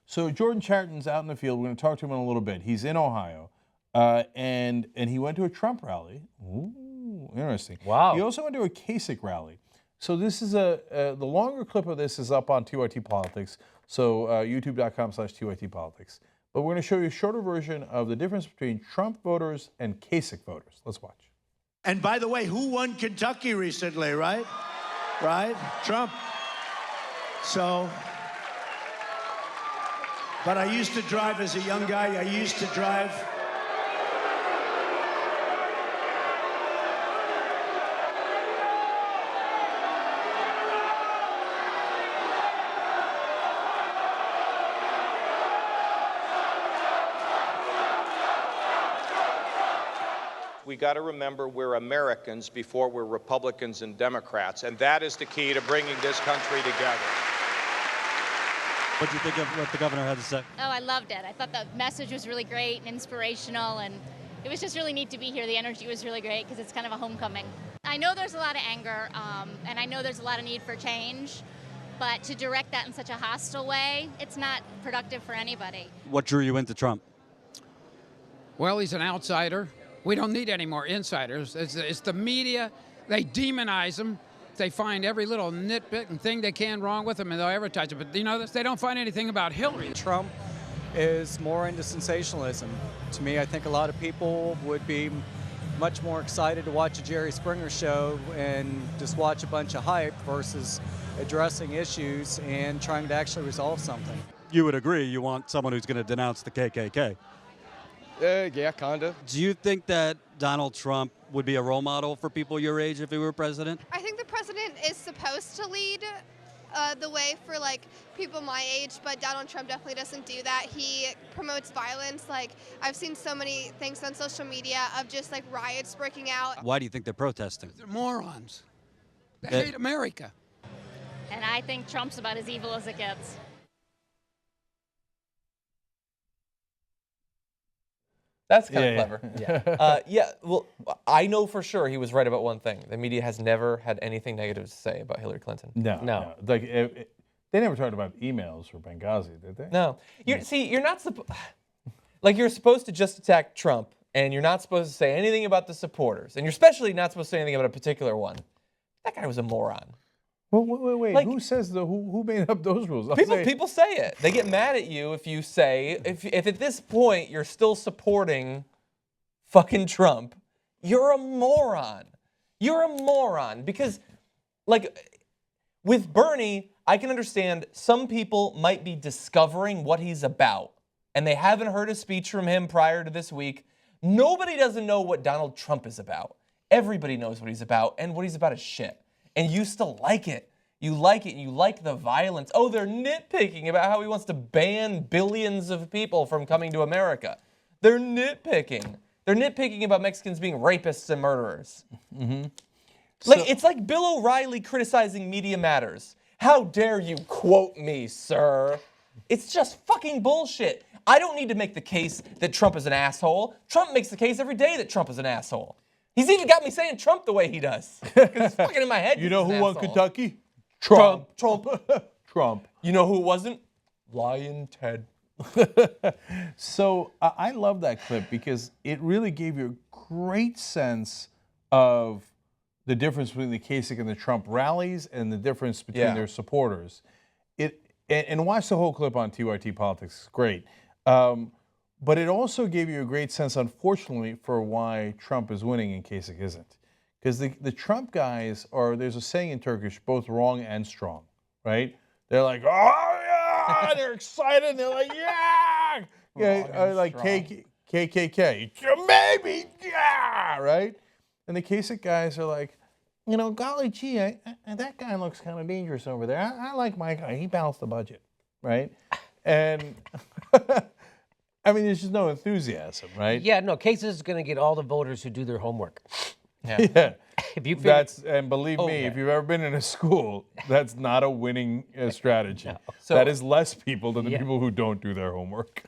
So Jordan Chariton's out in the field. We're going to talk to him in a little bit. He's in Ohio, and he went to a Trump rally. Ooh, interesting. Wow. He also went to a Kasich rally. So this is the longer clip of this is up on TYT Politics. So youtube.com/TYT Politics. But we're going to show you a shorter version of the difference between Trump voters and Kasich voters. Let's watch. And by the way, who won Kentucky recently, right? Right? Trump. So, but I used to drive as a young guy. I used to drive. We got to remember we're Americans before we're Republicans and Democrats, and that is the key to bringing this country together. What do you think of what the governor had to say? Oh, I loved it. I thought the message was really great and inspirational, and it was just really neat to be here. The energy was really great because it's kind of a homecoming. I know there's a lot of anger, and I know there's a lot of need for change, but to direct that in such a hostile way, it's not productive for anybody. What drew you into Trump? Well, he's an outsider. We don't need any more insiders. It's the media. They demonize him. They find every little nitpick and thing they can wrong with him, and they'll advertise it. But you know, they don't find anything about Hillary. Trump is more into sensationalism. To me, I think a lot of people would be much more excited to watch a Jerry Springer show and just watch a bunch of hype versus addressing issues and trying to actually resolve something. You would agree you want someone who's going to denounce the KKK. Yeah, kinda. Do you think that Donald Trump would be a role model for people your age if he were president? I think the president is supposed to lead the way for like people my age, but Donald Trump definitely doesn't do that. He promotes violence. Like I've seen so many things on social media of just like riots breaking out. Why do you think they're protesting? They're morons. They hate America. And I think Trump's about as evil as it gets. That's kind of clever. Yeah. Yeah, well, I know for sure he was right about one thing. The media has never had anything negative to say about Hillary Clinton. No. Like they never talked about emails for Benghazi, did they? No. See, you're not supposed... Like, you're supposed to just attack Trump, and you're not supposed to say anything about the supporters, and you're especially not supposed to say anything about a particular one. That guy was a moron. Well, wait. Like, who says who made up those rules? People say it. They get mad at you if you say, if at this point you're still supporting fucking Trump, you're a moron. You're a moron. Because, like, with Bernie, I can understand some people might be discovering what he's about, and they haven't heard a speech from him prior to this week. Nobody doesn't know what Donald Trump is about. Everybody knows what he's about, and what he's about is shit. And you still like it. You like it. You like the violence. Oh, they're nitpicking about how he wants to ban billions of people from coming to America. They're nitpicking. They're nitpicking about Mexicans being rapists and murderers. It's like Bill O'Reilly criticizing Media Matters. How dare you quote me, sir? It's just fucking bullshit. I don't need to make the case that Trump is an asshole. Trump makes the case every day that Trump is an asshole. He's even got me saying Trump the way he does. Because it's fucking in my head. You know who won Kentucky? Trump. Trump. You know who it wasn't? Lion Ted. So I love that clip because it really gave you a great sense of the difference between the Kasich and the Trump rallies and the difference between their supporters. And watch the whole clip on TYT Politics. It's great. But it also gave you a great sense, unfortunately, for why Trump is winning and Kasich isn't. Because the Trump guys are, there's a saying in Turkish, both wrong and strong, right? They're like, oh, yeah, they're excited. They're like, yeah. Like KKK, maybe, yeah, right? And the Kasich guys are like, you know, golly gee, that guy looks kind of dangerous over there. I like my guy. He balanced the budget, right? And... I mean, there's just no enthusiasm, right? Yeah, no, Kasich is going to get all the voters who do their homework. Yeah. If you and believe me, if you've ever been in a school, that's not a winning strategy. So, that is less people than the people who don't do their homework.